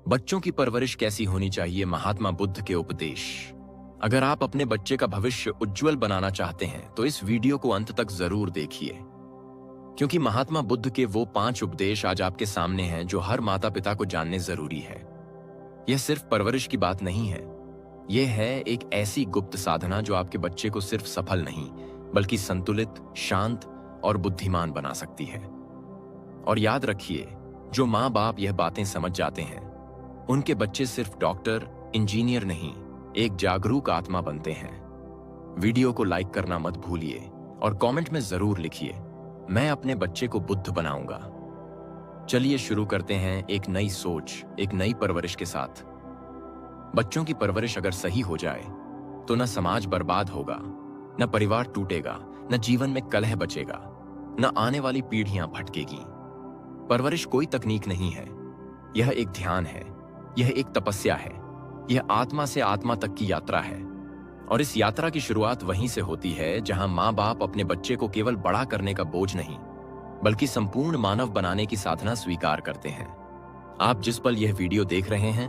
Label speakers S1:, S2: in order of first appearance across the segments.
S1: बच्चों की परवरिश कैसी होनी चाहिए, महात्मा बुद्ध के उपदेश। अगर आप अपने बच्चे का भविष्य उज्जवल बनाना चाहते हैं तो इस वीडियो को अंत तक जरूर देखिए, क्योंकि महात्मा बुद्ध के वो 5 उपदेश आज आपके सामने हैं जो हर माता पिता को जानने जरूरी है। यह सिर्फ परवरिश की बात नहीं है, यह है एक ऐसी गुप्त साधना जो आपके बच्चे को सिर्फ सफल नहीं बल्कि संतुलित, शांत और बुद्धिमान बना सकती है। और याद रखिए, जो माँ बाप यह बातें समझ जाते हैं उनके बच्चे सिर्फ डॉक्टर, इंजीनियर नहीं, एक जागरूक आत्मा बनते हैं। वीडियो को लाइक करना मत भूलिए और कमेंट में जरूर लिखिए, मैं अपने बच्चे को बुद्ध बनाऊंगा। चलिए शुरू करते हैं एक नई सोच, एक नई परवरिश के साथ। बच्चों की परवरिश अगर सही हो जाए तो न समाज बर्बाद होगा, न परिवार टूटेगा, न जीवन में कलह बचेगा, न आने वाली पीढ़ियां भटकेगी। परवरिश कोई तकनीक नहीं है, यह एक ध्यान है, यह एक तपस्या है, यह आत्मा से आत्मा तक की यात्रा है। और इस यात्रा की शुरुआत वहीं से होती है जहां माँ बाप अपने बच्चे को केवल बड़ा करने का बोझ नहीं बल्कि संपूर्ण मानव बनाने की साधना स्वीकार करते हैं। आप जिस पल यह वीडियो देख रहे हैं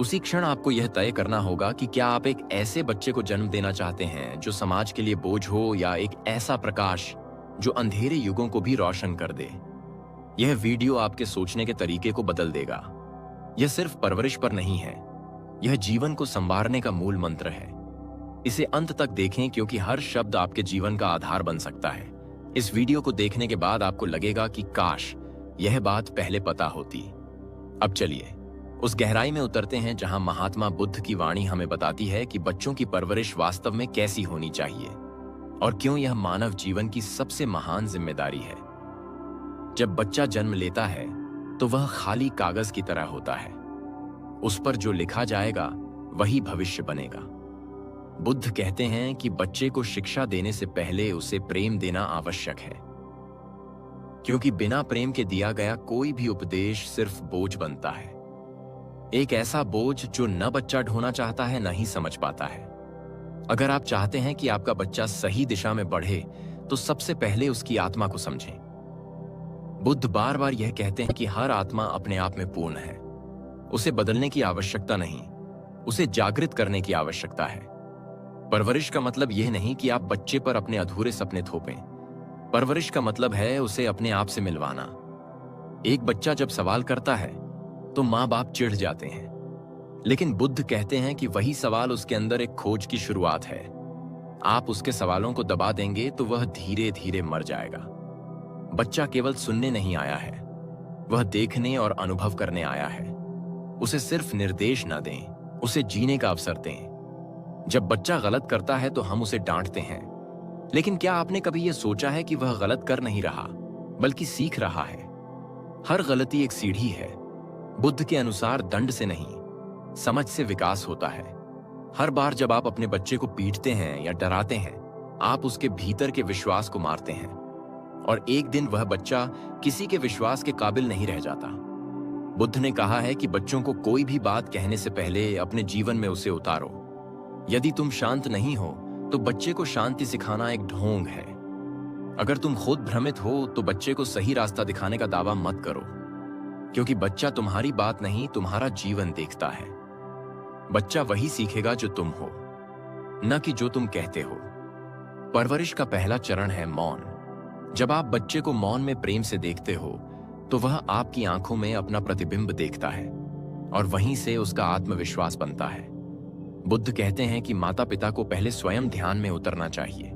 S1: उसी क्षण आपको यह तय करना होगा कि क्या आप एक ऐसे बच्चे को जन्म देना चाहते हैं जो समाज के लिए बोझ हो, या एक ऐसा प्रकाश जो अंधेरे युगों को भी रोशन कर दे। यह वीडियो आपके सोचने के तरीके को बदल देगा। यह सिर्फ परवरिश पर नहीं है, यह जीवन को संवारने का मूल मंत्र है। इसे अंत तक देखें क्योंकि हर शब्द आपके जीवन का आधार बन सकता है। इस वीडियो को देखने के बाद आपको लगेगा कि काश यह बात पहले पता होती। अब चलिए उस गहराई में उतरते हैं जहां महात्मा बुद्ध की वाणी हमें बताती है कि बच्चों की परवरिश वास्तव में कैसी होनी चाहिए और क्यों यह मानव जीवन की सबसे महान जिम्मेदारी है। जब बच्चा जन्म लेता है तो वह खाली कागज की तरह होता है, उस पर जो लिखा जाएगा वही भविष्य बनेगा। बुद्ध कहते हैं कि बच्चे को शिक्षा देने से पहले उसे प्रेम देना आवश्यक है, क्योंकि बिना प्रेम के दिया गया कोई भी उपदेश सिर्फ बोझ बनता है। एक ऐसा बोझ जो न बच्चा ढोना चाहता है, न ही समझ पाता है। अगर आप चाहते हैं कि आपका बच्चा सही दिशा में बढ़े तो सबसे पहले उसकी आत्मा को समझें। बुद्ध बार बार यह कहते हैं कि हर आत्मा अपने आप में पूर्ण है, उसे बदलने की आवश्यकता नहीं, उसे जागृत करने की आवश्यकता है। परवरिश का मतलब यह नहीं कि आप बच्चे पर अपने अधूरे सपने थोपें। परवरिश का मतलब है उसे अपने आप से मिलवाना। एक बच्चा जब सवाल करता है तो माँ बाप चिढ़ जाते हैं, लेकिन बुद्ध कहते हैं कि वही सवाल उसके अंदर एक खोज की शुरुआत है। आप उसके सवालों को दबा देंगे तो वह धीरे धीरे मर जाएगा। बच्चा केवल सुनने नहीं आया है, वह देखने और अनुभव करने आया है। उसे सिर्फ निर्देश ना दें, उसे जीने का अवसर दें। जब बच्चा गलत करता है तो हम उसे डांटते हैं, लेकिन क्या आपने कभी यह सोचा है कि वह गलत कर नहीं रहा बल्कि सीख रहा है? हर गलती एक सीढ़ी है। बुद्ध के अनुसार दंड से नहीं, समझ से विकास होता है। हर बार जब आप अपने बच्चे को पीटते हैं या डराते हैं, आप उसके भीतर के विश्वास को मारते हैं, और एक दिन वह बच्चा किसी के विश्वास के काबिल नहीं रह जाता। बुद्ध ने कहा है कि बच्चों को कोई भी बात कहने से पहले अपने जीवन में उसे उतारो। यदि तुम शांत नहीं हो तो बच्चे को शांति सिखाना एक ढोंग है। अगर तुम खुद भ्रमित हो तो बच्चे को सही रास्ता दिखाने का दावा मत करो, क्योंकि बच्चा तुम्हारी बात नहीं, तुम्हारा जीवन देखता है। बच्चा वही सीखेगा जो तुम हो, न कि जो तुम कहते हो। परवरिश का पहला चरण है मौन। जब आप बच्चे को मौन में प्रेम से देखते हो तो वह आपकी आंखों में अपना प्रतिबिंब देखता है और वहीं से उसका आत्मविश्वास बनता है। बुद्ध कहते हैं कि माता पिता को पहले स्वयं ध्यान में उतरना चाहिए,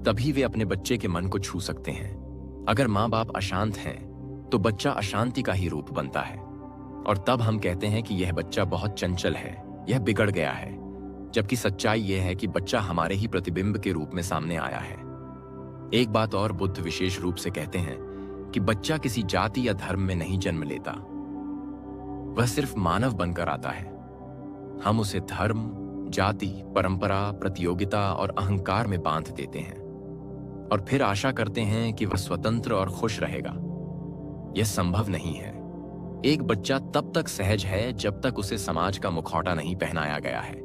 S1: तभी वे अपने बच्चे के मन को छू सकते हैं। अगर माँ बाप अशांत हैं तो बच्चा अशांति का ही रूप बनता है, और तब हम कहते हैं कि यह बच्चा बहुत चंचल है, यह बिगड़ गया है, जबकि सच्चाई यह है कि बच्चा हमारे ही प्रतिबिंब के रूप में सामने आया है। एक बात और बुद्ध विशेष रूप से कहते हैं कि बच्चा किसी जाति या धर्म में नहीं जन्म लेता, वह सिर्फ मानव बनकर आता है। हम उसे धर्म, जाति, परंपरा, प्रतियोगिता और अहंकार में बांध देते हैं और फिर आशा करते हैं कि वह स्वतंत्र और खुश रहेगा। यह संभव नहीं है। एक बच्चा तब तक सहज है जब तक उसे समाज का मुखौटा नहीं पहनाया गया है।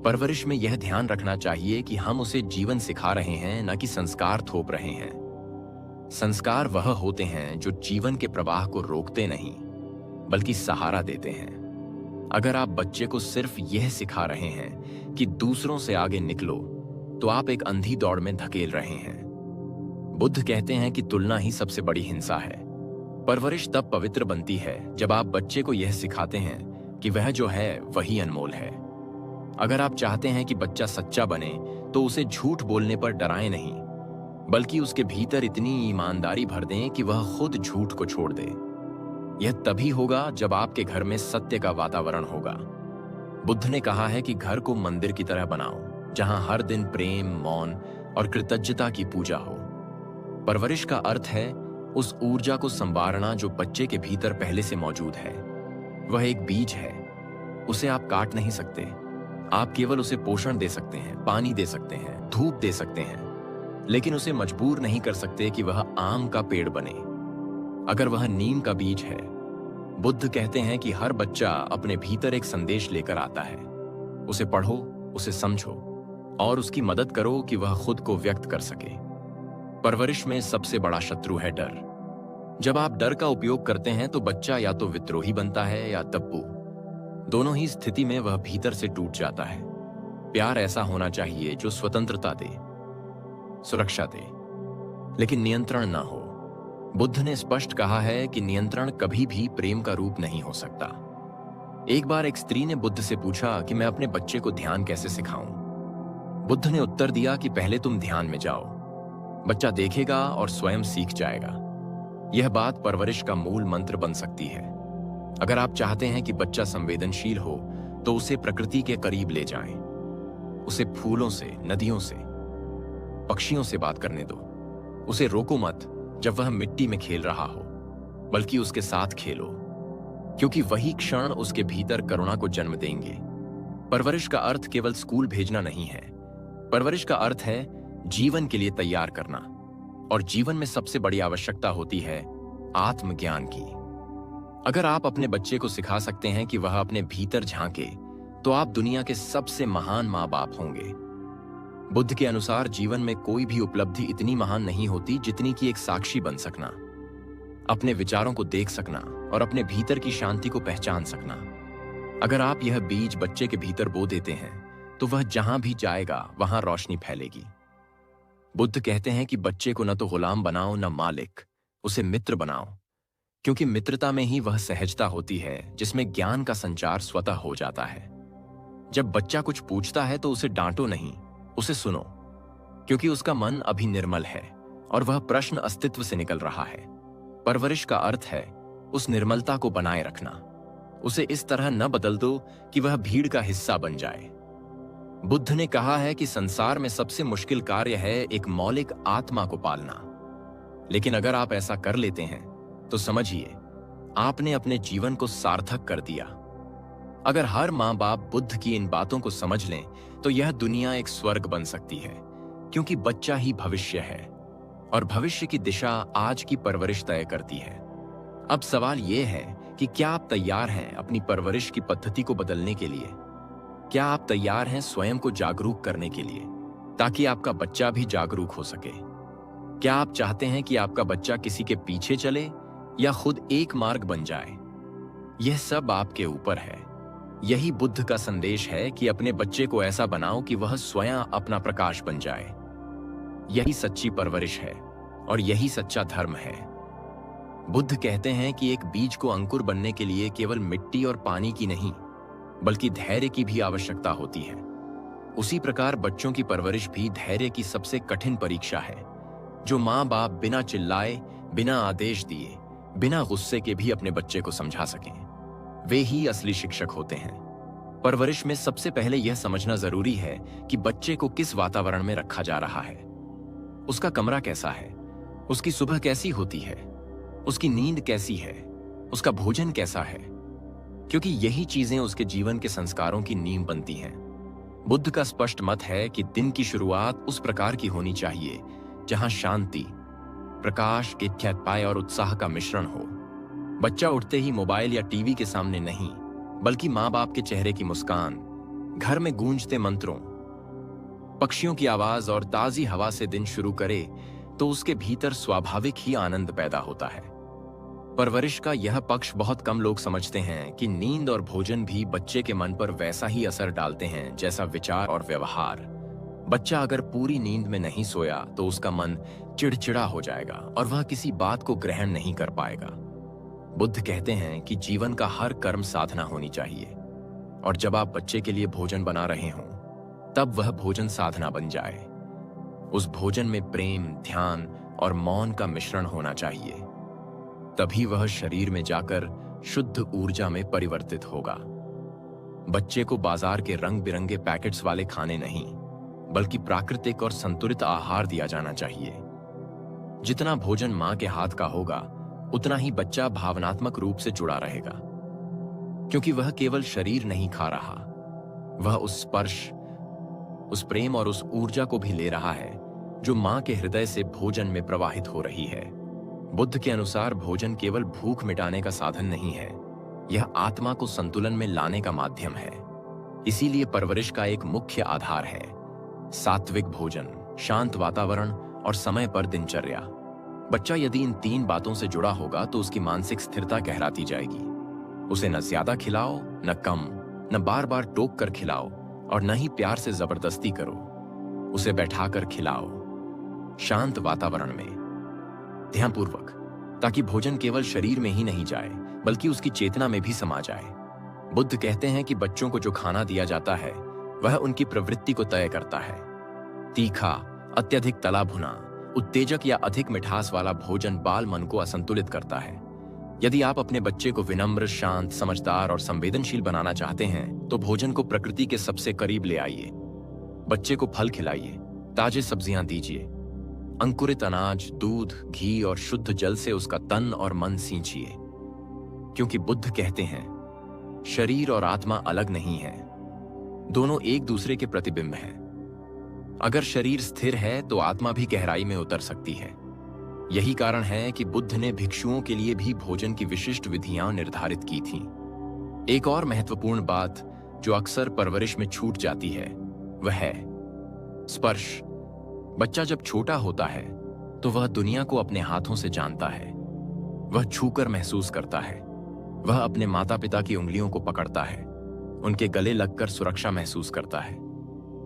S1: परवरिश में यह ध्यान रखना चाहिए कि हम उसे जीवन सिखा रहे हैं, न कि संस्कार थोप रहे हैं। संस्कार वह होते हैं जो जीवन के प्रवाह को रोकते नहीं बल्कि सहारा देते हैं। अगर आप बच्चे को सिर्फ यह सिखा रहे हैं कि दूसरों से आगे निकलो, तो आप एक अंधी दौड़ में धकेल रहे हैं। बुद्ध कहते हैं कि तुलना ही सबसे बड़ी हिंसा है। परवरिश तब पवित्र बनती है जब आप बच्चे को यह सिखाते हैं कि वह जो है वही अनमोल है। अगर आप चाहते हैं कि बच्चा सच्चा बने, तो उसे झूठ बोलने पर डराएं नहीं, बल्कि उसके भीतर इतनी ईमानदारी भर दें कि वह खुद झूठ को छोड़ दे। यह तभी होगा जब आपके घर में सत्य का वातावरण होगा। बुद्ध ने कहा है कि घर को मंदिर की तरह बनाओ, जहां हर दिन प्रेम, मौन और कृतज्ञता की पूजा हो। परवरिश का अर्थ है उस ऊर्जा को संवारना जो बच्चे के भीतर पहले से मौजूद है। वह एक बीज है, उसे आप काट नहीं सकते। आप केवल उसे पोषण दे सकते हैं, पानी दे सकते हैं, धूप दे सकते हैं, लेकिन उसे मजबूर नहीं कर सकते कि वह आम का पेड़ बने। अगर वह नीम का बीज है, बुद्ध कहते हैं कि हर बच्चा अपने भीतर एक संदेश लेकर आता है। उसे पढ़ो, उसे समझो और उसकी मदद करो कि वह खुद को व्यक्त कर सके। परवरिश में सबसे बड़ा शत्रु है डर। जब आप डर का उपयोग करते हैं तो बच्चा या तो विद्रोही बनता है या तब्बू। दोनों ही स्थिति में वह भीतर से टूट जाता है। प्यार ऐसा होना चाहिए जो स्वतंत्रता दे, सुरक्षा दे, लेकिन नियंत्रण ना हो। बुद्ध ने स्पष्ट कहा है कि नियंत्रण कभी भी प्रेम का रूप नहीं हो सकता। एक बार एक स्त्री ने बुद्ध से पूछा कि मैं अपने बच्चे को ध्यान कैसे सिखाऊं। बुद्ध ने उत्तर दिया कि पहले तुम ध्यान में जाओ, बच्चा देखेगा और स्वयं सीख जाएगा। यह बात परवरिश का मूल मंत्र बन सकती है। अगर आप चाहते हैं कि बच्चा संवेदनशील हो, तो उसे प्रकृति के करीब ले जाएं। उसे फूलों से, नदियों से, पक्षियों से बात करने दो। उसे रोको मत जब वह मिट्टी में खेल रहा हो, बल्कि उसके साथ खेलो, क्योंकि वही क्षण उसके भीतर करुणा को जन्म देंगे। परवरिश का अर्थ केवल स्कूल भेजना नहीं है। परवरिश का अर्थ है जीवन के लिए तैयार करना, और जीवन में सबसे बड़ी आवश्यकता होती है आत्मज्ञान की। अगर आप अपने बच्चे को सिखा सकते हैं कि वह अपने भीतर झांके, तो आप दुनिया के सबसे महान माँ बाप होंगे। बुद्ध के अनुसार जीवन में कोई भी उपलब्धि इतनी महान नहीं होती जितनी कि एक साक्षी बन सकना, अपने विचारों को देख सकना और अपने भीतर की शांति को पहचान सकना। अगर आप यह बीज बच्चे के भीतर बो देते हैं, तो वह जहां भी जाएगा वहां रोशनी फैलेगी। बुद्ध कहते हैं कि बच्चे को न तो गुलाम बनाओ न मालिक, उसे मित्र बनाओ, क्योंकि मित्रता में ही वह सहजता होती है जिसमें ज्ञान का संचार स्वतः हो जाता है। जब बच्चा कुछ पूछता है तो उसे डांटो नहीं, उसे सुनो, क्योंकि उसका मन अभी निर्मल है और वह प्रश्न अस्तित्व से निकल रहा है। परवरिश का अर्थ है उस निर्मलता को बनाए रखना। उसे इस तरह न बदल दो कि वह भीड़ का हिस्सा बन जाए। बुद्ध ने कहा है कि संसार में सबसे मुश्किल कार्य है एक मौलिक आत्मा को पालना, लेकिन अगर आप ऐसा कर लेते हैं तो समझिए आपने अपने जीवन को सार्थक कर दिया। अगर हर माँ बाप बुद्ध की इन बातों को समझ लें तो यह दुनिया एक स्वर्ग बन सकती है, क्योंकि बच्चा ही भविष्य है और भविष्य की दिशा आज की परवरिश तय करती है। अब सवाल यह है कि क्या आप तैयार हैं अपनी परवरिश की पद्धति को बदलने के लिए? क्या आप तैयार हैं स्वयं को जागरूक करने के लिए, ताकि आपका बच्चा भी जागरूक हो सके? क्या आप चाहते हैं कि आपका बच्चा किसी के पीछे चले या खुद एक मार्ग बन जाए? यह सब आपके ऊपर है। यही बुद्ध का संदेश है कि अपने बच्चे को ऐसा बनाओ कि वह स्वयं अपना प्रकाश बन जाए। यही सच्ची परवरिश है और यही सच्चा धर्म है। बुद्ध कहते हैं कि एक बीज को अंकुर बनने के लिए केवल मिट्टी और पानी की नहीं, बल्कि धैर्य की भी आवश्यकता होती है। उसी प्रकार बच्चों की परवरिश भी धैर्य की सबसे कठिन परीक्षा है। जो माँ बाप बिना चिल्लाए, बिना आदेश दिए, बिना गुस्से के भी अपने बच्चे को समझा सकें, वे ही असली शिक्षक होते हैं। परवरिश में सबसे पहले यह समझना जरूरी है कि बच्चे को किस वातावरण में रखा जा रहा है। उसका कमरा कैसा है, उसकी सुबह कैसी होती है, उसकी नींद कैसी है, उसका भोजन कैसा है, क्योंकि यही चीजें उसके जीवन के संस्कारों की नींव बनती हैं। बुद्ध का स्पष्ट मत है कि दिन की शुरुआत उस प्रकार की होनी चाहिए जहां शांति, प्रकाश, कित्यपाय और उत्साह का मिश्रण हो। बच्चा उठते ही मोबाइल या टीवी के सामने नहीं, बल्कि माँ बाप के चेहरे की मुस्कान, घर में गूंजते मंत्रों, पक्षियों की आवाज और ताजी हवा से दिन शुरू करे तो उसके भीतर स्वाभाविक ही आनंद पैदा होता है। परवरिश का यह पक्ष बहुत कम लोग समझते हैं कि नींद और भोजन भी बच्चे के मन पर वैसा ही असर डालते हैं जैसा विचार और व्यवहार। बच्चा अगर पूरी नींद में नहीं सोया तो उसका मन चिड़चिड़ा हो जाएगा और वह किसी बात को ग्रहण नहीं कर पाएगा। बुद्ध कहते हैं कि जीवन का हर कर्म साधना होनी चाहिए, और जब आप बच्चे के लिए भोजन बना रहे हों तब वह भोजन साधना बन जाए। उस भोजन में प्रेम, ध्यान और मौन का मिश्रण होना चाहिए। तभी वह शरीर में जाकर शुद्ध ऊर्जा में परिवर्तित होगा। बच्चे को बाजार के रंग बिरंगे पैकेट्स वाले खाने नहीं, बल्कि प्राकृतिक और संतुलित आहार दिया जाना चाहिए। जितना भोजन मां के हाथ का होगा उतना ही बच्चा भावनात्मक रूप से जुड़ा रहेगा, क्योंकि वह केवल शरीर नहीं खा रहा, वह उस स्पर्श, उस प्रेम और उस ऊर्जा को भी ले रहा है जो मां के हृदय से भोजन में प्रवाहित हो रही है। बुद्ध के अनुसार भोजन केवल भूख मिटाने का साधन नहीं है, यह आत्मा को संतुलन में लाने का माध्यम है। इसीलिए परवरिश का एक मुख्य आधार है सात्विक भोजन, शांत वातावरण और समय पर दिनचर्या। बच्चा यदि इन 3 बातों से जुड़ा होगा तो उसकी मानसिक स्थिरता गहराती जाएगी। उसे न ज्यादा खिलाओ, न कम, न बार बार टोक कर खिलाओ और न ही प्यार से जबरदस्ती करो। उसे बैठाकर खिलाओ, शांत वातावरण में, ध्यानपूर्वक, ताकि भोजन केवल शरीर में ही नहीं जाए बल्कि उसकी चेतना में भी समा जाए। बुद्ध कहते हैं कि बच्चों को जो खाना दिया जाता है वह उनकी प्रवृत्ति को तय करता है। तीखा, अत्यधिक तला भुना, उत्तेजक या अधिक मिठास वाला भोजन बाल मन को असंतुलित करता है। यदि आप अपने बच्चे को विनम्र, शांत, समझदार और संवेदनशील बनाना चाहते हैं तो भोजन को प्रकृति के सबसे करीब ले आइए। बच्चे को फल खिलाइए, ताजे सब्जियां दीजिए, अंकुरित अनाज, दूध, घी और शुद्ध जल से उसका तन और मन सींचिए। क्योंकि बुद्ध कहते हैं शरीर और आत्मा अलग नहीं है, दोनों एक दूसरे के प्रतिबिंब हैं। अगर शरीर स्थिर है तो आत्मा भी गहराई में उतर सकती है। यही कारण है कि बुद्ध ने भिक्षुओं के लिए भी भोजन की विशिष्ट विधियां निर्धारित की थीं। एक और महत्वपूर्ण बात जो अक्सर परवरिश में छूट जाती है वह है स्पर्श। बच्चा जब छोटा होता है तो वह दुनिया को अपने हाथों से जानता है। वह छूकर महसूस करता है, वह अपने माता पिता की उंगलियों को पकड़ता है, उनके गले लगकर सुरक्षा महसूस करता है।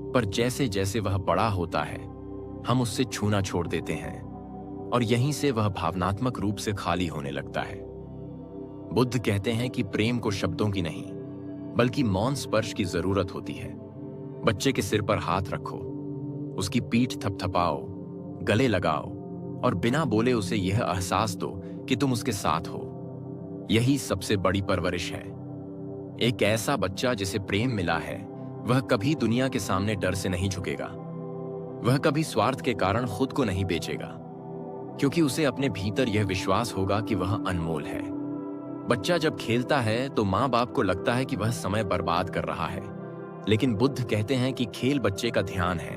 S1: पर जैसे जैसे वह बड़ा होता है हम उससे छूना छोड़ देते हैं और यहीं से वह भावनात्मक रूप से खाली होने लगता है। बुद्ध कहते हैं कि प्रेम को शब्दों की नहीं बल्कि मौन स्पर्श की जरूरत होती है। बच्चे के सिर पर हाथ रखो, उसकी पीठ थपथपाओ, गले लगाओ और बिना बोले उसे यह एहसास दो कि तुम उसके साथ हो। यही सबसे बड़ी परवरिश है। एक ऐसा बच्चा जिसे प्रेम मिला है वह कभी दुनिया के सामने डर से नहीं झुकेगा। वह कभी स्वार्थ के कारण खुद को नहीं बेचेगा, क्योंकि उसे अपने भीतर यह विश्वास होगा कि वह अनमोल है। बच्चा जब खेलता है तो माँ बाप को लगता है कि वह समय बर्बाद कर रहा है, लेकिन बुद्ध कहते हैं कि खेल बच्चे का ध्यान है।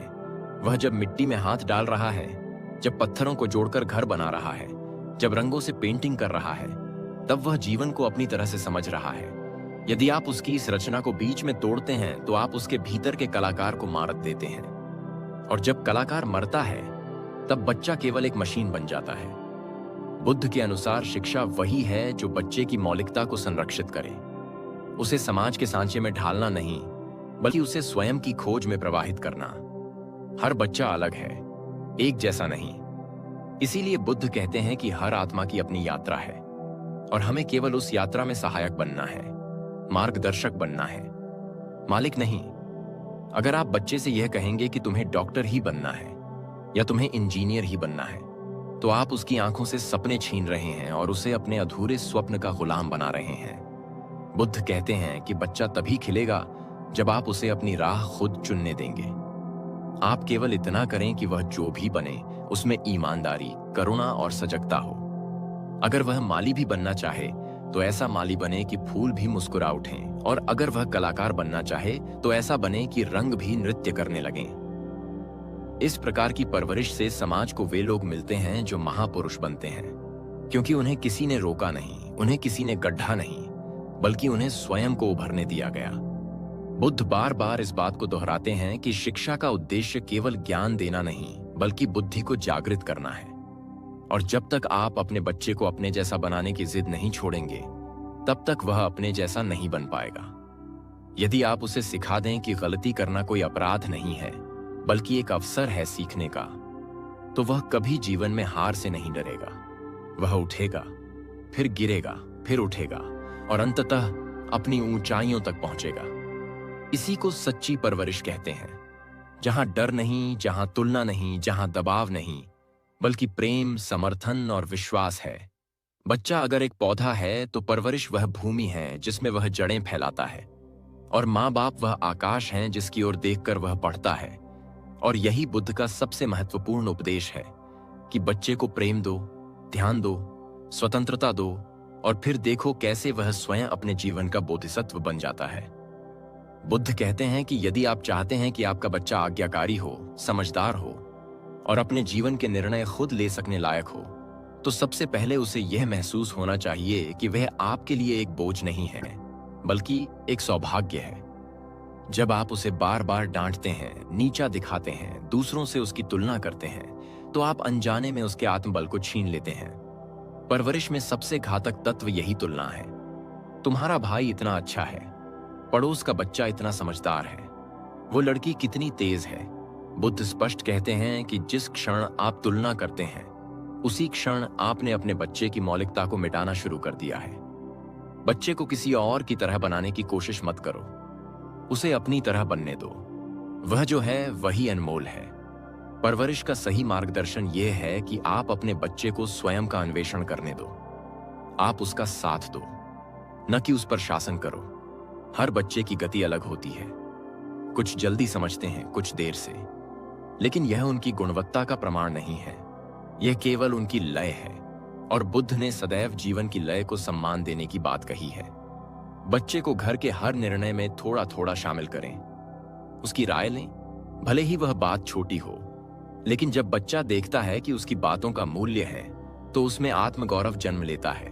S1: वह जब मिट्टी में हाथ डाल रहा है, जब पत्थरों को जोड़कर घर बना रहा है, जब रंगों से पेंटिंग कर रहा है, तब वह जीवन को अपनी तरह से समझ रहा है। यदि आप उसकी इस रचना को बीच में तोड़ते हैं तो आप उसके भीतर के कलाकार को मार देते हैं, और जब कलाकार मरता है तब बच्चा केवल एक मशीन बन जाता है। बुद्ध के अनुसार शिक्षा वही है जो बच्चे की मौलिकता को संरक्षित करे, उसे समाज के सांचे में ढालना नहीं बल्कि उसे स्वयं की खोज में प्रवाहित करना। हर बच्चा अलग है, एक जैसा नहीं। इसीलिए बुद्ध कहते हैं कि हर आत्मा की अपनी यात्रा है और हमें केवल उस यात्रा में सहायक बनना है, मार्गदर्शक बनना है, मालिक नहीं। अगर आप बच्चे से यह कहेंगे कि तुम्हें डॉक्टर ही बनना है या तुम्हें इंजीनियर ही बनना है, तो आप उसकी आंखों से सपने छीन रहे हैं और उसे अपने अधूरे स्वप्न का गुलाम बना रहे हैं। बुद्ध कहते हैं कि बच्चा तभी खिलेगा जब आप उसे अपनी राह खुद चुनने देंगे। आप केवल इतना करें कि वह जो भी बने उसमें ईमानदारी, करुणा और सजगता हो। अगर वह माली भी बनना चाहे तो ऐसा माली बने कि फूल भी मुस्कुरा उठें, और अगर वह कलाकार बनना चाहे तो ऐसा बने कि रंग भी नृत्य करने लगें। इस प्रकार की परवरिश से समाज को वे लोग मिलते हैं जो महापुरुष बनते हैं, क्योंकि उन्हें किसी ने रोका नहीं, उन्हें किसी ने गड्ढा नहीं, बल्कि उन्हें स्वयं को उभरने दिया गया। बुद्ध बार बार इस बात को दोहराते हैं कि शिक्षा का उद्देश्य केवल ज्ञान देना नहीं बल्कि बुद्धि को जागृत करना है। और जब तक आप अपने बच्चे को अपने जैसा बनाने की जिद नहीं छोड़ेंगे, तब तक वह अपने जैसा नहीं बन पाएगा। यदि आप उसे सिखा दें कि गलती करना कोई अपराध नहीं है, बल्कि एक अवसर है सीखने का, तो वह कभी जीवन में हार से नहीं डरेगा। वह उठेगा, फिर गिरेगा, फिर उठेगा और अंततः अपनी ऊंचाइयों तक पहुंचेगा। इसी को सच्ची परवरिश कहते हैं, जहां डर नहीं, जहां तुलना नहीं, जहां दबाव नहीं, बल्कि प्रेम, समर्थन और विश्वास है। बच्चा अगर एक पौधा है तो परवरिश वह भूमि है जिसमें वह जड़ें फैलाता है, और माँ बाप वह आकाश हैं जिसकी ओर देखकर वह पढ़ता है। और यही बुद्ध का सबसे महत्वपूर्ण उपदेश है कि बच्चे को प्रेम दो, ध्यान दो, स्वतंत्रता दो, और फिर देखो कैसे वह स्वयं अपने जीवन का बोधिसत्व बन जाता है। बुद्ध कहते हैं कि यदि आप चाहते हैं कि आपका बच्चा आज्ञाकारी हो, समझदार हो और अपने जीवन के निर्णय खुद ले सकने लायक हो, तो सबसे पहले उसे यह महसूस होना चाहिए कि वह आपके लिए एक बोझ नहीं है, बल्कि एक सौभाग्य है। जब आप उसे बार बार डांटते हैं, नीचा दिखाते हैं, दूसरों से उसकी तुलना करते हैं, तो आप अनजाने में उसके आत्मबल को छीन लेते हैं। परवरिश में सबसे घातक तत्व यही तुलना है। तुम्हारा भाई इतना अच्छा है, पड़ोस का बच्चा इतना समझदार है, वो लड़की कितनी तेज है। बुद्ध स्पष्ट कहते हैं कि जिस क्षण आप तुलना करते हैं, उसी क्षण आपने अपने बच्चे की मौलिकता को मिटाना शुरू कर दिया है। बच्चे को किसी और की तरह बनाने की कोशिश मत करो, उसे अपनी तरह बनने दो। वह जो है वही अनमोल है। परवरिश का सही मार्गदर्शन यह है कि आप अपने बच्चे को स्वयं का अन्वेषण करने दो। आप उसका साथ दो, न कि उस पर शासन करो। हर बच्चे की गति अलग होती है, कुछ जल्दी समझते हैं, कुछ देर से, लेकिन यह उनकी गुणवत्ता का प्रमाण नहीं है, यह केवल उनकी लय है। और बुद्ध ने सदैव जीवन की लय को सम्मान देने की बात कही है। बच्चे को घर के हर निर्णय में थोड़ा थोड़ा शामिल करें, उसकी राय लें, भले ही वह बात छोटी हो। लेकिन जब बच्चा देखता है कि उसकी बातों का मूल्य है, तो उसमें आत्मगौरव जन्म लेता है।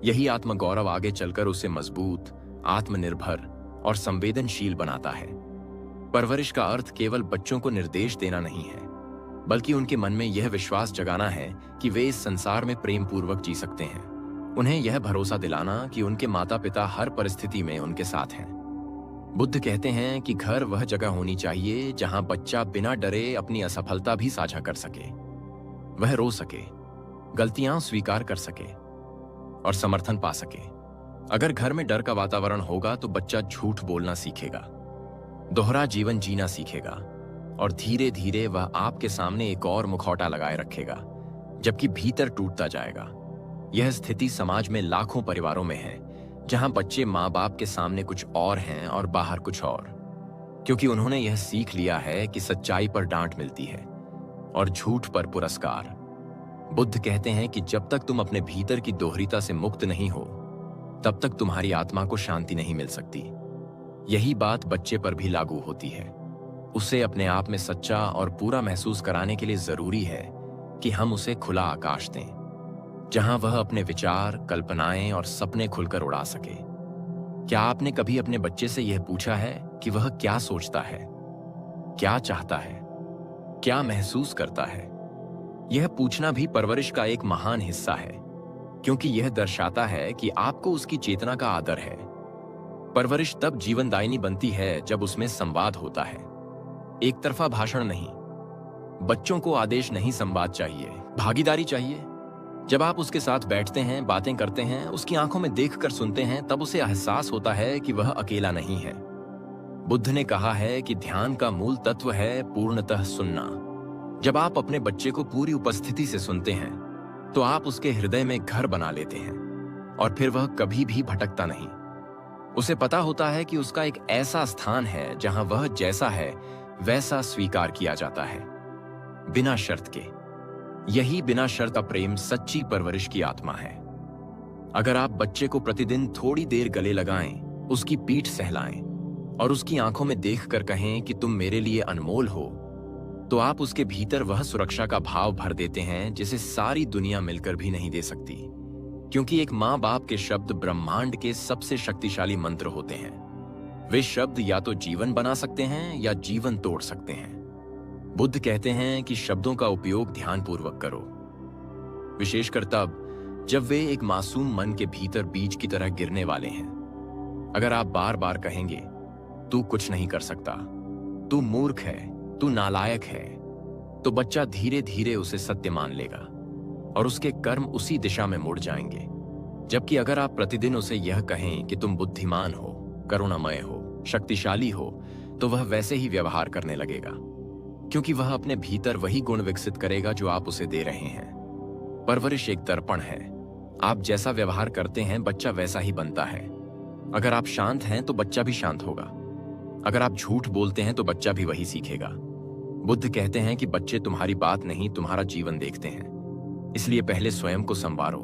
S1: यही आत्मगौरव आगे चलकर उसे मजबूत, आत्मनिर्भर और संवेदनशील बनाता है। परवरिश का अर्थ केवल बच्चों को निर्देश देना नहीं है, बल्कि उनके मन में यह विश्वास जगाना है कि वे इस संसार में प्रेम पूर्वक जी सकते हैं। उन्हें यह भरोसा दिलाना कि उनके माता पिता हर परिस्थिति में उनके साथ हैं। बुद्ध कहते हैं कि घर वह जगह होनी चाहिए जहां बच्चा बिना डरे अपनी असफलता भी साझा कर सके, वह रो सके, गलतियां स्वीकार कर सके और समर्थन पा सके। अगर घर में डर का वातावरण होगा तो बच्चा झूठ बोलना सीखेगा, दोहरा जीवन जीना सीखेगा और धीरे धीरे वह आपके सामने एक और मुखौटा लगाए रखेगा, जबकि भीतर टूटता जाएगा। यह स्थिति समाज में लाखों परिवारों में है, जहां बच्चे माँ बाप के सामने कुछ और हैं और बाहर कुछ और, क्योंकि उन्होंने यह सीख लिया है कि सच्चाई पर डांट मिलती है और झूठ पर पुरस्कार। बुद्ध कहते हैं कि जब तक तुम अपने भीतर की दोहरीता से मुक्त नहीं हो, तब तक तुम्हारी आत्मा को शांति नहीं मिल सकती। यही बात बच्चे पर भी लागू होती है। उसे अपने आप में सच्चा और पूरा महसूस कराने के लिए जरूरी है कि हम उसे खुला आकाश दें, जहां वह अपने विचार, कल्पनाएं और सपने खुलकर उड़ा सके। क्या आपने कभी अपने बच्चे से यह पूछा है कि वह क्या सोचता है, क्या चाहता है, क्या महसूस करता है? यह पूछना भी परवरिश का एक महान हिस्सा है, क्योंकि यह दर्शाता है कि आपको उसकी चेतना का आदर है। परवरिश तब जीवनदायिनी बनती है जब उसमें संवाद होता है, एक तरफा भाषण नहीं। बच्चों को आदेश नहीं, संवाद चाहिए, भागीदारी चाहिए। जब आप उसके साथ बैठते हैं, बातें करते हैं, उसकी आंखों में देखकर सुनते हैं, तब उसे एहसास होता है कि वह अकेला नहीं है। बुद्ध ने कहा है कि ध्यान का मूल तत्व है पूर्णतः सुनना। जब आप अपने बच्चे को पूरी उपस्थिति से सुनते हैं, तो आप उसके हृदय में घर बना लेते हैं और फिर वह कभी भी भटकता नहीं। उसे पता होता है कि उसका एक ऐसा स्थान है जहां वह जैसा है वैसा स्वीकार किया जाता है, बिना शर्त के। यही बिना शर्त का प्रेम सच्ची परवरिश की आत्मा है। अगर आप बच्चे को प्रतिदिन थोड़ी देर गले लगाएं, उसकी पीठ सहलाएं और उसकी आंखों में देखकर कहें कि तुम मेरे लिए अनमोल हो, तो आप उसके भीतर वह सुरक्षा का भाव भर देते हैं जिसे सारी दुनिया मिलकर भी नहीं दे सकती। क्योंकि एक माँ बाप के शब्द ब्रह्मांड के सबसे शक्तिशाली मंत्र होते हैं। वे शब्द या तो जीवन बना सकते हैं या जीवन तोड़ सकते हैं। बुद्ध कहते हैं कि शब्दों का उपयोग ध्यानपूर्वक करो। विशेषकर तब जब वे एक मासूम मन के भीतर बीज की तरह गिरने वाले हैं। अगर आप बार बार कहेंगे, तू कुछ नहीं कर सकता, तू मूर्ख है, तू नालायक है, तो बच्चा धीरे धीरे उसे सत्य मान लेगा और उसके कर्म उसी दिशा में मुड़ जाएंगे। जबकि अगर आप प्रतिदिन उसे यह कहें कि तुम बुद्धिमान हो, करुणामय हो, शक्तिशाली हो, तो वह वैसे ही व्यवहार करने लगेगा, क्योंकि वह अपने भीतर वही गुण विकसित करेगा जो आप उसे दे रहे हैं। परवरिश एक दर्पण है। आप जैसा व्यवहार करते हैं, बच्चा वैसा ही बनता है। अगर आप शांत हैं तो बच्चा भी शांत होगा। अगर आप झूठ बोलते हैं तो बच्चा भी वही सीखेगा। बुद्ध कहते हैं कि बच्चे तुम्हारी बात नहीं, तुम्हारा जीवन देखते हैं। इसलिए पहले स्वयं को संवारो,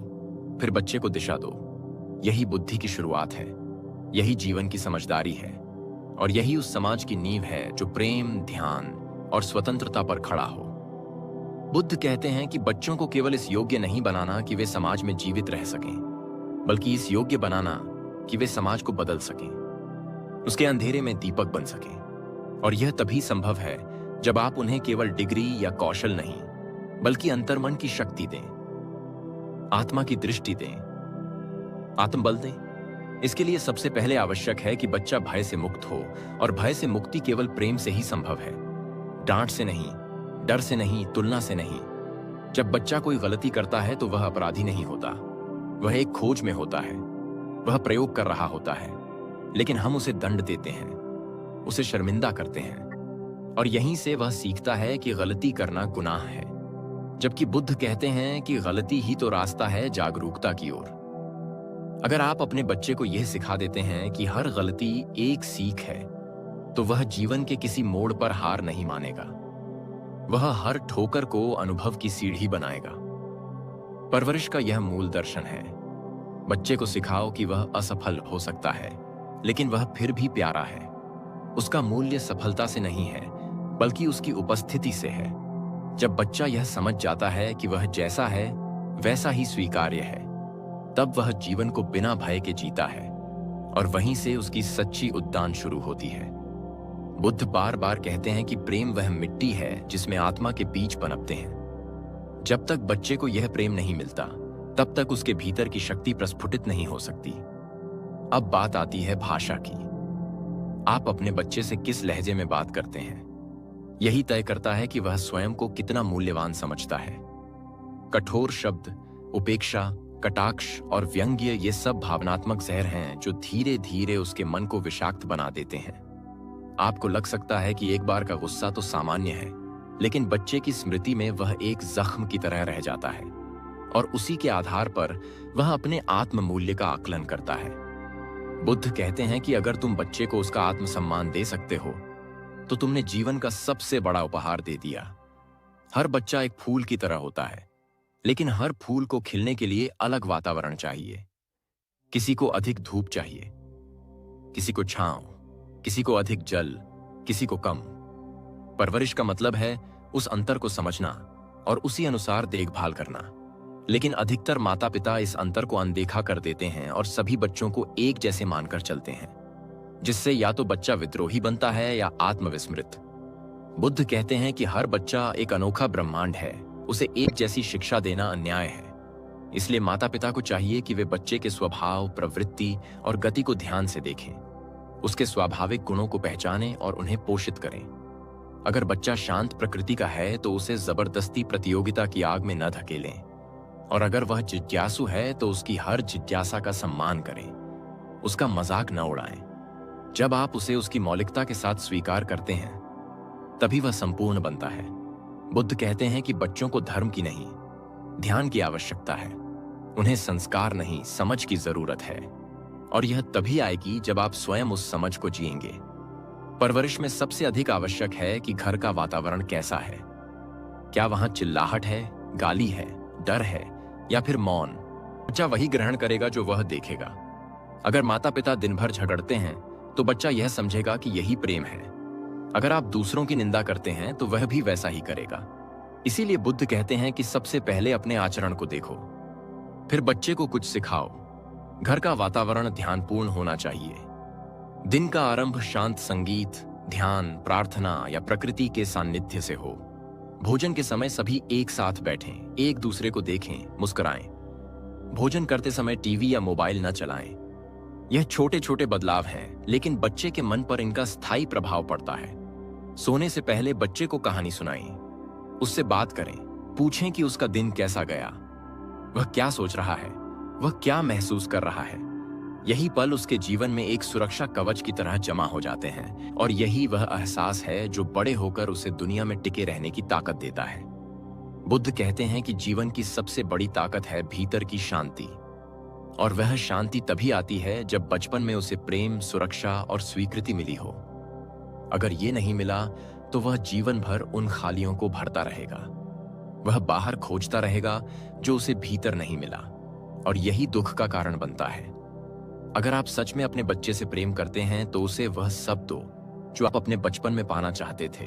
S1: फिर बच्चे को दिशा दो। यही बुद्धि की शुरुआत है, यही जीवन की समझदारी है, और यही उस समाज की नींव है जो प्रेम, ध्यान और स्वतंत्रता पर खड़ा हो। बुद्ध कहते हैं कि बच्चों को केवल इस योग्य नहीं बनाना कि वे समाज में जीवित रह सकें, बल्कि इस योग्य बनाना कि वे समाज को बदल सकें, उसके अंधेरे में दीपक बन सकें। और यह तभी संभव है जब आप उन्हें केवल डिग्री या कौशल नहीं, बल्कि अंतर्मन की शक्ति दें, आत्मा की दृष्टि दें, आत्मबल दें। इसके लिए सबसे पहले आवश्यक है कि बच्चा भय से मुक्त हो, और भय से मुक्ति केवल प्रेम से ही संभव है, डांट से नहीं, डर से नहीं, तुलना से नहीं। जब बच्चा कोई गलती करता है तो वह अपराधी नहीं होता, वह एक खोज में होता है, वह प्रयोग कर रहा होता है, लेकिन हम उसे दंड देते हैं, उसे शर्मिंदा करते हैं, और यहीं से वह सीखता है कि गलती करना गुनाह है। जबकि बुद्ध कहते हैं कि गलती ही तो रास्ता है जागरूकता की ओर। अगर आप अपने बच्चे को यह सिखा देते हैं कि हर गलती एक सीख है, तो वह जीवन के किसी मोड़ पर हार नहीं मानेगा, वह हर ठोकर को अनुभव की सीढ़ी बनाएगा। परवरिश का यह मूल दर्शन है। बच्चे को सिखाओ कि वह असफल हो सकता है, लेकिन वह फिर भी प्यारा है। उसका मूल्य सफलता से नहीं है, बल्कि उसकी उपस्थिति से है। जब बच्चा यह समझ जाता है कि वह जैसा है वैसा ही स्वीकार्य है, तब वह जीवन को बिना भय के जीता है, और वहीं से उसकी सच्ची उद्यान शुरू होती है। बुद्ध बार बार कहते हैं कि प्रेम वह मिट्टी है जिसमें आत्मा के बीज पनपते हैं। जब तक बच्चे को यह प्रेम नहीं मिलता, तब तक उसके भीतर की शक्ति प्रस्फुटित नहीं हो सकती। अब बात आती है भाषा की। आप अपने बच्चे से किस लहजे में बात करते हैं, यही तय करता है कि वह स्वयं को कितना मूल्यवान समझता है। कठोर शब्द, उपेक्षा, कटाक्ष और व्यंग्य, ये सब भावनात्मक जहर हैं जो धीरे धीरे उसके मन को विषाक्त बना देते हैं। आपको लग सकता है कि एक बार का गुस्सा तो सामान्य है, लेकिन बच्चे की स्मृति में वह एक जख्म की तरह रह जाता है, और उसी के आधार पर वह अपने आत्म मूल्य का आकलन करता है। बुद्ध कहते हैं कि अगर तुम बच्चे को उसका आत्मसम्मान दे सकते हो, तो तुमने जीवन का सबसे बड़ा उपहार दे दिया। हर बच्चा एक फूल की तरह होता है, लेकिन हर फूल को खिलने के लिए अलग वातावरण चाहिए। किसी को अधिक धूप चाहिए, किसी को छांव, किसी को अधिक जल, किसी को कम। परवरिश का मतलब है उस अंतर को समझना और उसी अनुसार देखभाल करना। लेकिन अधिकतर माता पिता इस अंतर को अनदेखा कर देते हैं और सभी बच्चों को एक जैसे मानकर चलते हैं, जिससे या तो बच्चा विद्रोही बनता है या आत्मविस्मृत। बुद्ध कहते हैं कि हर बच्चा एक अनोखा ब्रह्मांड है, उसे एक जैसी शिक्षा देना अन्याय है। इसलिए माता पिता को चाहिए कि वे बच्चे के स्वभाव, प्रवृत्ति और गति को ध्यान से देखें, उसके स्वाभाविक गुणों को पहचानें और उन्हें पोषित करें। अगर बच्चा शांत प्रकृति का है तो उसे जबरदस्ती प्रतियोगिता की आग में न धकेलें, और अगर वह जिज्ञासु है तो उसकी हर जिज्ञासा का सम्मान करें, उसका मजाक न उड़ाएं। जब आप उसे उसकी मौलिकता के साथ स्वीकार करते हैं, तभी वह संपूर्ण बनता है। बुद्ध कहते हैं कि बच्चों को धर्म की नहीं, ध्यान की आवश्यकता है। उन्हें संस्कार नहीं, समझ की जरूरत है, और यह तभी आएगी जब आप स्वयं उस समझ को जिएंगे। परवरिश में सबसे अधिक आवश्यक है कि घर का वातावरण कैसा है। क्या वहां चिल्लाहट है, गाली है, डर है, या फिर मौन? बच्चा वही ग्रहण करेगा जो वह देखेगा। अगर माता पिता दिन भर झगड़ते हैं तो बच्चा यह समझेगा कि यही प्रेम है। अगर आप दूसरों की निंदा करते हैं तो वह भी वैसा ही करेगा। इसीलिए बुद्ध कहते हैं कि सबसे पहले अपने आचरण को देखो, फिर बच्चे को कुछ सिखाओ। घर का वातावरण ध्यानपूर्ण होना चाहिए। दिन का आरंभ शांत संगीत, ध्यान, प्रार्थना या प्रकृति के सान्निध्य से हो। भोजन के समय सभी एक साथ बैठें, एक दूसरे को देखें, मुस्कुराएं। भोजन करते समय टीवी या मोबाइल न चलाएं। यह छोटे छोटे बदलाव हैं, लेकिन बच्चे के मन पर इनका स्थायी प्रभाव पड़ता है। सोने से पहले बच्चे को कहानी सुनाएं, उससे बात करें, पूछें कि उसका दिन कैसा गया, वह क्या सोच रहा है, वह क्या महसूस कर रहा है। यही पल उसके जीवन में एक सुरक्षा कवच की तरह जमा हो जाते हैं और यही वह एहसास है जो बड़े होकर उसे दुनिया में टिके रहने की ताकत देता है। बुद्ध कहते हैं कि जीवन की सबसे बड़ी ताकत है भीतर की शांति, और वह शांति तभी आती है जब बचपन में उसे प्रेम, सुरक्षा और स्वीकृति मिली हो। अगर ये नहीं मिला तो वह जीवन भर उन खालियों को भरता रहेगा। वह बाहर खोजता रहेगा जो उसे भीतर नहीं मिला, और यही दुख का कारण बनता है। अगर आप सच में अपने बच्चे से प्रेम करते हैं तो उसे वह सब दो जो आप अपने बचपन में पाना चाहते थे।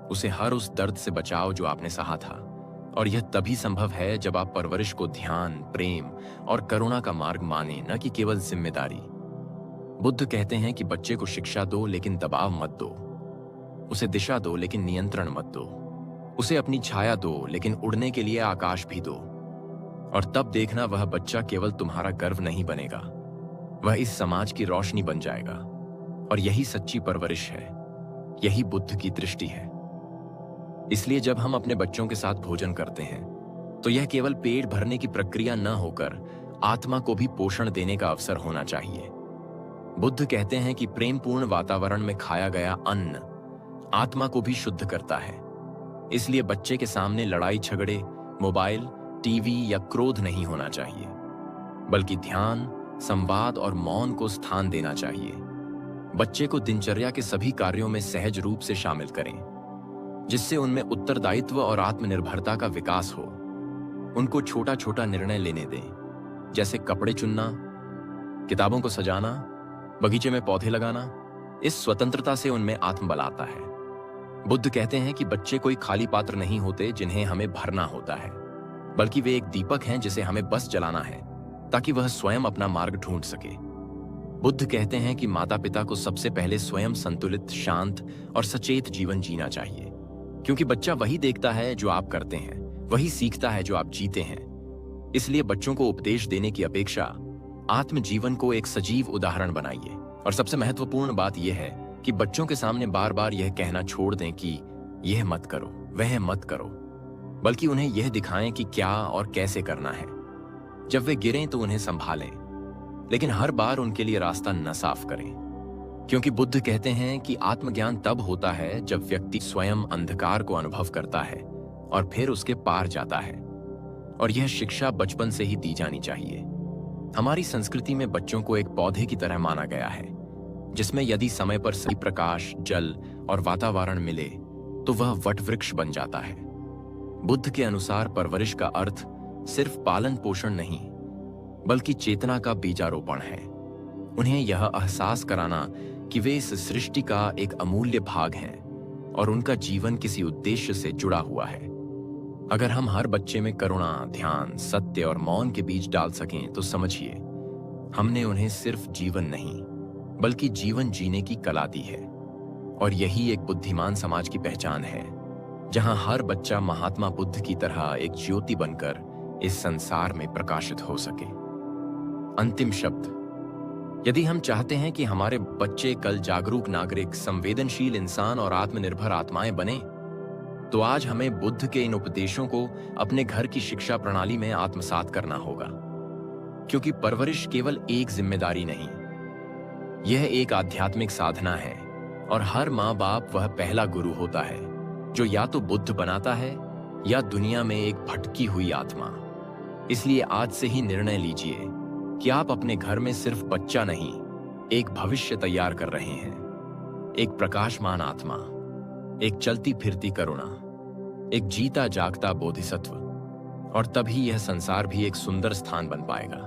S1: उसे हर उस दर्द से बचाओ जो आपने सहा था, और यह तभी संभव है जब आप परवरिश को ध्यान, प्रेम और करुणा का मार्ग माने, न कि केवल जिम्मेदारी। बुद्ध कहते हैं कि बच्चे को शिक्षा दो लेकिन दबाव मत दो, उसे दिशा दो लेकिन नियंत्रण मत दो, उसे अपनी छाया दो लेकिन उड़ने के लिए आकाश भी दो। और तब देखना वह बच्चा केवल तुम्हारा गर्व नहीं बनेगा, वह इस समाज की रोशनी बन जाएगा। और यही सच्ची परवरिश है, यही बुद्ध की दृष्टि है। इसलिए जब हम अपने बच्चों के साथ भोजन करते हैं तो यह केवल पेट भरने की प्रक्रिया न होकर आत्मा को भी पोषण देने का अवसर होना चाहिए। बुद्ध कहते हैं कि प्रेमपूर्ण वातावरण में खाया गया अन्न आत्मा को भी शुद्ध करता है। इसलिए बच्चे के सामने लड़ाई झगड़े, मोबाइल, टीवी या क्रोध नहीं होना चाहिए, बल्कि ध्यान, संवाद और मौन को स्थान देना चाहिए। बच्चे को दिनचर्या के सभी कार्यों में सहज रूप से शामिल करें, जिससे उनमें उत्तरदायित्व और आत्मनिर्भरता का विकास हो। उनको छोटा छोटा निर्णय लेने दें, जैसे कपड़े चुनना, किताबों को सजाना, बगीचे में पौधे लगाना। इस स्वतंत्रता से उनमें आत्मबल आता है। बुद्ध कहते हैं कि बच्चे कोई खाली पात्र नहीं होते जिन्हें हमें भरना होता है, बल्कि वे एक दीपक हैं जिसे हमें बस जलाना है ताकि वह स्वयं अपना मार्ग ढूंढ सके। बुद्ध कहते हैं कि माता पिता को सबसे पहले स्वयं संतुलित, शांत और सचेत जीवन जीना चाहिए, क्योंकि बच्चा वही देखता है जो आप करते हैं, वही सीखता है जो आप जीते हैं। इसलिए बच्चों को उपदेश देने की अपेक्षा आत्मजीवन को एक सजीव उदाहरण बनाइए। और सबसे महत्वपूर्ण बात यह है कि बच्चों के सामने बार बार यह कहना छोड़ दें कि यह मत करो, वह मत करो, बल्कि उन्हें यह दिखाएं कि क्या और कैसे करना है। जब वे गिरें तो उन्हें संभालें, लेकिन हर बार उनके लिए रास्ता न साफ करें, क्योंकि बुद्ध कहते हैं कि आत्मज्ञान तब होता है जब व्यक्ति स्वयं अंधकार को अनुभव करता है और फिर उसके पार जाता है। और यह शिक्षा बचपन से ही दी जानी चाहिए। हमारी संस्कृति में बच्चों को एक पौधे की तरह माना गया है, जिसमें यदि समय पर सही प्रकाश, जल और वातावरण मिले तो वह वटवृक्ष बन जाता है। बुद्ध के अनुसार परवरिश का अर्थ सिर्फ पालन पोषण नहीं, बल्कि चेतना का बीजारोपण है। उन्हें यह एहसास कराना कि वे इस सृष्टि का एक अमूल्य भाग हैं और उनका जीवन किसी उद्देश्य से जुड़ा हुआ है। अगर हम हर बच्चे में करुणा, ध्यान, सत्य और मौन के बीज डाल सकें तो समझिए हमने उन्हें सिर्फ जीवन नहीं बल्कि जीवन जीने की कला दी है। और यही एक बुद्धिमान समाज की पहचान है, जहां हर बच्चा महात्मा बुद्ध की तरह एक ज्योति बनकर इस संसार में प्रकाशित हो सके। अंतिम शब्द, यदि हम चाहते हैं कि हमारे बच्चे कल जागरूक नागरिक, संवेदनशील इंसान और आत्मनिर्भर आत्माएं बने, तो आज हमें बुद्ध के इन उपदेशों को अपने घर की शिक्षा प्रणाली में आत्मसात करना होगा। क्योंकि परवरिश केवल एक जिम्मेदारी नहीं, यह एक आध्यात्मिक साधना है, और हर माँ बाप वह पहला गुरु होता है जो या तो बुद्ध बनाता है या दुनिया में एक भटकी हुई आत्मा। इसलिए आज से ही निर्णय लीजिए कि आप अपने घर में सिर्फ बच्चा नहीं, एक भविष्य तैयार कर रहे हैं। एक प्रकाशमान आत्मा, एक चलती फिरती करुणा, एक जीता जागता बोधिसत्व। और तभी यह संसार भी एक सुंदर स्थान बन पाएगा।